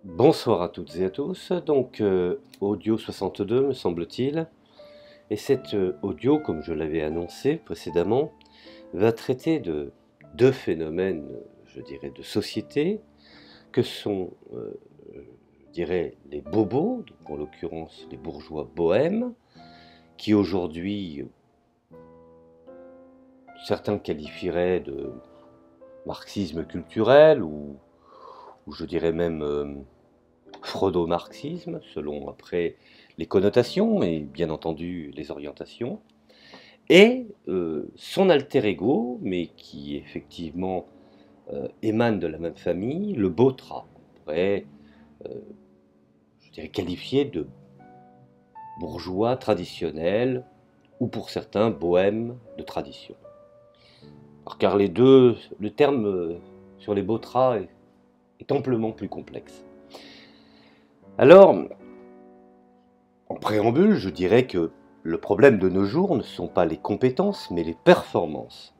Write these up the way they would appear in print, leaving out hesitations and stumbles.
Bonsoir à toutes et à tous, donc audio 62 me semble-t-il, et cet audio, comme je l'avais annoncé précédemment, va traiter de deux phénomènes, je dirais, de société, que sont, je dirais, les bobos, donc en l'occurrence les bourgeois bohèmes, qui aujourd'hui, certains qualifieraient de marxisme culturel, ou je dirais même freudo-marxisme, selon après les connotations et bien entendu les orientations, et son alter ego, mais qui effectivement émane de la même famille, le Bautra, qu'on pourrait, euh, je dirais, qualifier de bourgeois traditionnel, ou pour certains bohème de tradition. Alors, car les deux, le terme sur les Bautras est amplement plus complexe. Alors, en préambule, je dirais que le problème de nos jours ne sont pas les compétences, mais les performances.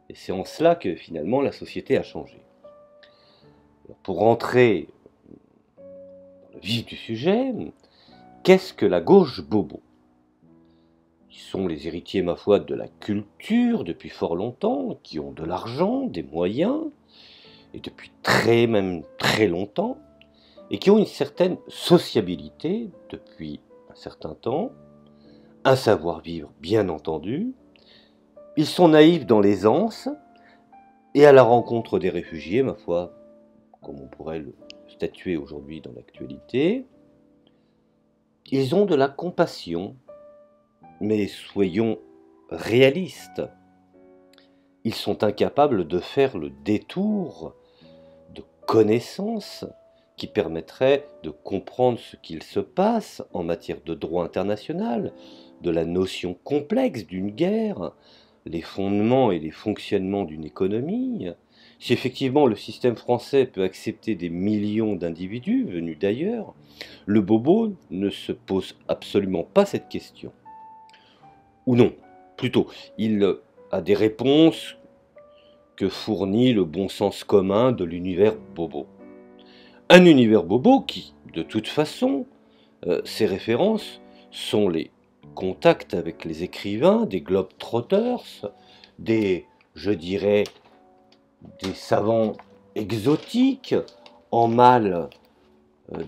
Et c'est en cela que finalement la société a changé. Alors, pour rentrer dans le vif du sujet, qu'est-ce que la gauche bobo? Ils sont les héritiers, ma foi, de la culture depuis fort longtemps, qui ont de l'argent, des moyens, et depuis même très longtemps, et qui ont une certaine sociabilité depuis un certain temps, un savoir-vivre bien entendu. Ils sont naïfs dans l'aisance, et à la rencontre des réfugiés, ma foi, comme on pourrait le statuer aujourd'hui dans l'actualité, ils ont de la compassion, mais soyons réalistes. Ils sont incapables de faire le détour de connaissances qui permettraient de comprendre ce qu'il se passe en matière de droit international, de la notion complexe d'une guerre, les fondements et les fonctionnements d'une économie. Si effectivement le système français peut accepter des millions d'individus venus d'ailleurs, le bobo ne se pose absolument pas cette question. Ou non, plutôt, il a des réponses que fournit le bon sens commun de l'univers bobo. Un univers bobo qui, de toute façon, ses références sont les contacts avec les écrivains, des globetrotters, je dirais, des savants exotiques, en mal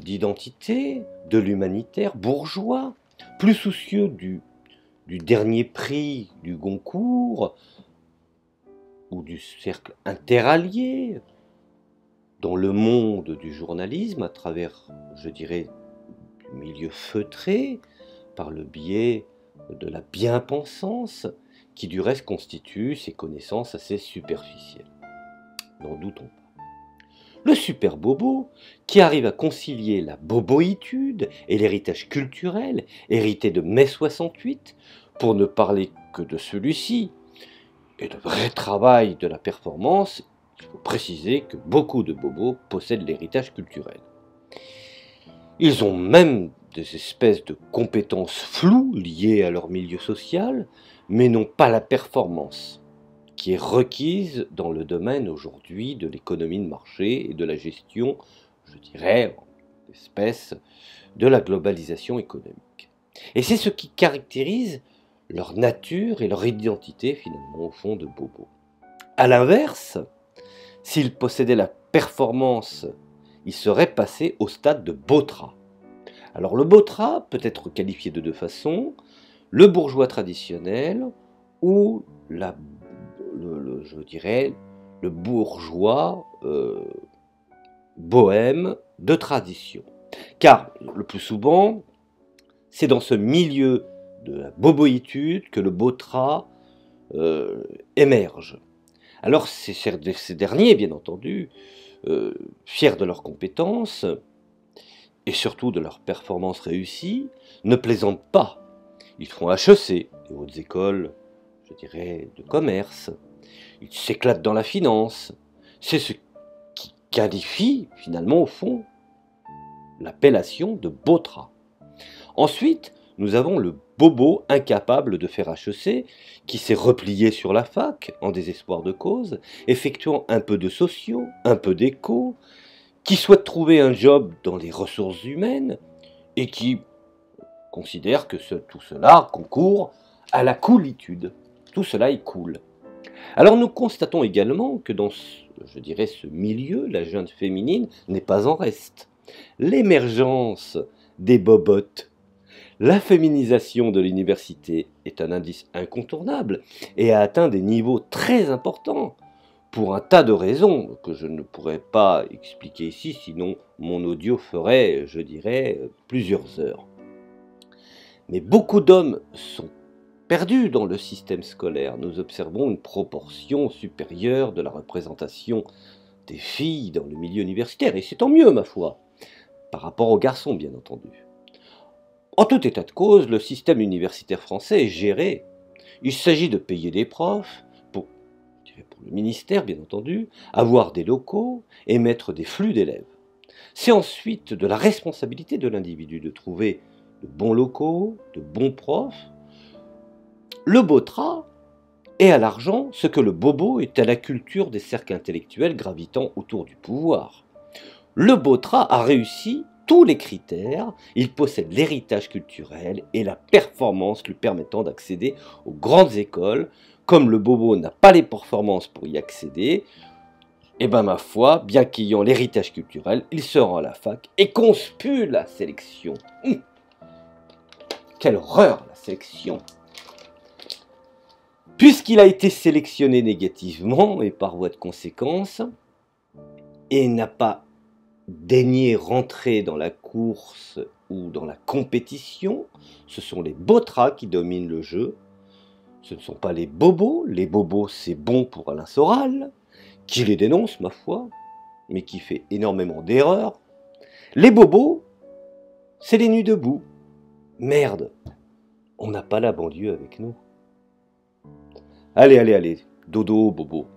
d'identité, de l'humanitaire bourgeois, plus soucieux du dernier prix du Goncourt ou du cercle interallié dans le monde du journalisme à travers, je dirais, du milieu feutré, par le biais de la bien-pensance, qui du reste constitue ces connaissances assez superficielles. N'en doutons pas. Le super bobo, qui arrive à concilier la boboïtude et l'héritage culturel hérité de mai 68, pour ne parler que de celui-ci, et le vrai travail de la performance, il faut préciser que beaucoup de bobos possèdent l'héritage culturel. Ils ont même des espèces de compétences floues liées à leur milieu social, mais n'ont pas la performance qui est requise dans le domaine aujourd'hui de l'économie de marché et de la gestion, je dirais, en espèce, de la globalisation économique. Et c'est ce qui caractérise leur nature et leur identité finalement au fond de bobo. A l'inverse, s'ils possédaient la performance, ils seraient passés au stade de Bautra. Alors le Bautra peut être qualifié de deux façons, le bourgeois traditionnel ou je dirais le bourgeois bohème de tradition. Car le plus souvent, c'est dans ce milieu de la boboïtude que le Bautra émerge. Alors ces derniers, bien entendu, fiers de leurs compétences et surtout de leurs performances réussies, ne plaisantent pas. Ils font HEC, les hautes écoles, je dirais, de commerce. Ils s'éclatent dans la finance. C'est ce qui qualifie finalement au fond l'appellation de Bautra. Ensuite, nous avons le bobo incapable de faire HEC, qui s'est replié sur la fac en désespoir de cause, effectuant un peu de sociaux, un peu d'éco, qui souhaitent trouver un job dans les ressources humaines et qui considèrent que tout cela concourt à la coolitude. Tout cela est cool. Alors nous constatons également que dans, je dirais, ce milieu, la junte féminine n'est pas en reste. L'émergence des bobottes, la féminisation de l'université est un indice incontournable et a atteint des niveaux très importants pour un tas de raisons que je ne pourrais pas expliquer ici, sinon mon audio ferait, je dirais, plusieurs heures. Mais beaucoup d'hommes sont perdus dans le système scolaire. Nous observons une proportion supérieure de la représentation des filles dans le milieu universitaire, et c'est tant mieux, ma foi, par rapport aux garçons, bien entendu. En tout état de cause, le système universitaire français est géré. Il s'agit de payer des profs, pour le ministère, bien entendu, avoir des locaux, et mettre des flux d'élèves. C'est ensuite de la responsabilité de l'individu de trouver de bons locaux, de bons profs. Le botrat est à l'argent ce que le bobo est à la culture des cercles intellectuels gravitant autour du pouvoir. Le botrat a réussi tous les critères, il possède l'héritage culturel et la performance lui permettant d'accéder aux grandes écoles. Comme le bobo n'a pas les performances pour y accéder, et ben ma foi, bien qu'ayant l'héritage culturel, il se rend à la fac et conspue la sélection. Quelle horreur, la sélection! Puisqu'il a été sélectionné négativement et par voie de conséquence, et n'a pas daigné rentrer dans la course ou dans la compétition, ce sont les botrats qui dominent le jeu. Ce ne sont pas les bobos c'est bon pour Alain Soral, qui les dénonce, ma foi, mais qui fait énormément d'erreurs. Les bobos, c'est les nuits debout. Merde, on n'a pas la banlieue avec nous. Allez, dodo, bobo.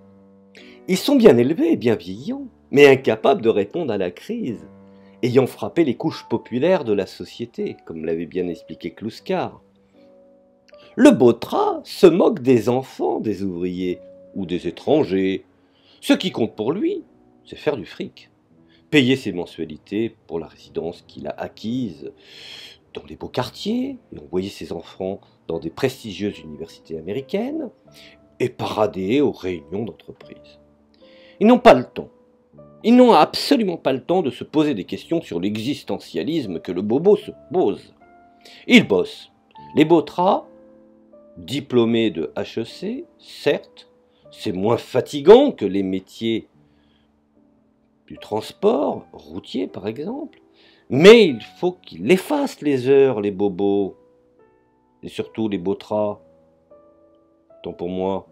Ils sont bien élevés et bien vieillants, mais incapables de répondre à la crise, ayant frappé les couches populaires de la société, comme l'avait bien expliqué Kluskar. Le botrat se moque des enfants des ouvriers ou des étrangers. Ce qui compte pour lui, c'est faire du fric, payer ses mensualités pour la résidence qu'il a acquise dans les beaux quartiers, et envoyer ses enfants dans des prestigieuses universités américaines, et parader aux réunions d'entreprise. Ils n'ont pas le temps. Ils n'ont absolument pas le temps de se poser des questions sur l'existentialisme que le bobo se pose. Ils bossent. Les botrats, diplômés de HEC, certes, c'est moins fatigant que les métiers du transport routier, par exemple, mais il faut qu'ils effacent les heures, les bobos, et surtout les botrats. Tant pour moi.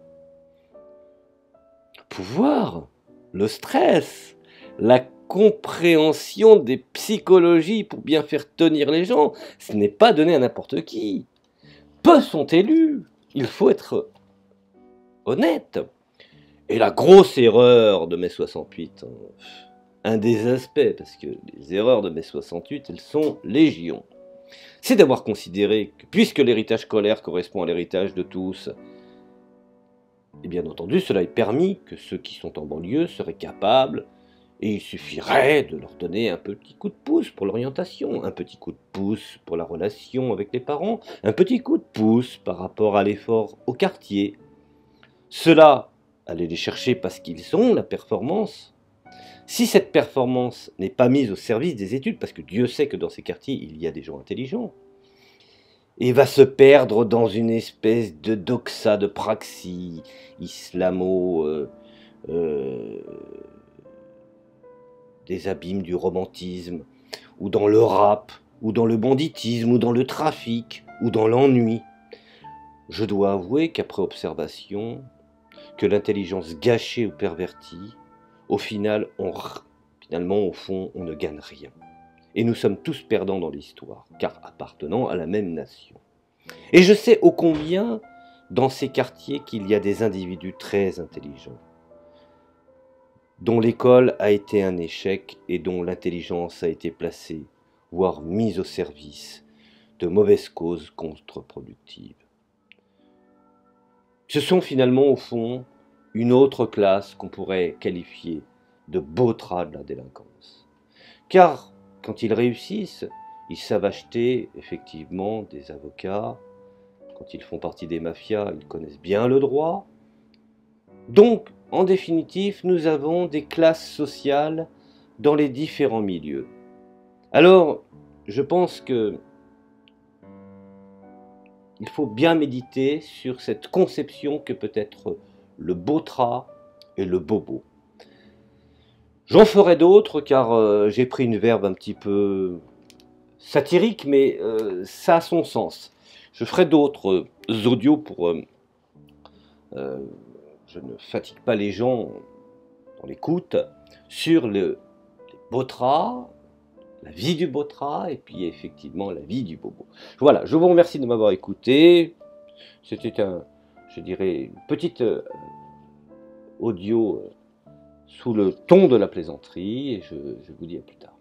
Pouvoir, le stress, la compréhension des psychologies pour bien faire tenir les gens, ce n'est pas donné à n'importe qui. Peu sont élus, il faut être honnête. Et la grosse erreur de mai 68, un des aspects, parce que les erreurs de mai 68, elles sont légion, c'est d'avoir considéré que puisque l'héritage scolaire correspond à l'héritage de tous, et bien entendu, cela est permis que ceux qui sont en banlieue seraient capables, et il suffirait de leur donner un petit coup de pouce pour l'orientation, un petit coup de pouce pour la relation avec les parents, un petit coup de pouce par rapport à l'effort au quartier. Cela, allez les chercher parce qu'ils ont la performance. Si cette performance n'est pas mise au service des études, parce que Dieu sait que dans ces quartiers, il y a des gens intelligents, et va se perdre dans une espèce de doxa, de praxis des abîmes du romantisme, ou dans le rap, ou dans le banditisme, ou dans le trafic, ou dans l'ennui. Je dois avouer qu'après observation, que l'intelligence gâchée ou pervertie, au final, au fond, on ne gagne rien. Et nous sommes tous perdants dans l'histoire, car appartenant à la même nation. Et je sais ô combien, dans ces quartiers, qu'il y a des individus très intelligents, dont l'école a été un échec et dont l'intelligence a été placée, voire mise au service, de mauvaises causes contre-productives. Ce sont finalement, au fond, une autre classe qu'on pourrait qualifier de botrats de la délinquance. car quand ils réussissent, ils savent acheter effectivement des avocats. Quand ils font partie des mafias, ils connaissent bien le droit. Donc, en définitive, nous avons des classes sociales dans les différents milieux. Alors, je pense que il faut bien méditer sur cette conception que peut être le bottra et le bobo. J'en ferai d'autres car j'ai pris une verve un petit peu satirique, mais ça a son sens. Je ferai d'autres audios pour... je ne fatigue pas les gens dans l'écoute, sur les botras, la vie du bottra, et puis effectivement la vie du bobo. Voilà, je vous remercie de m'avoir écouté. C'était je dirais, une petite audio sous le ton de la plaisanterie, et je vous dis à plus tard.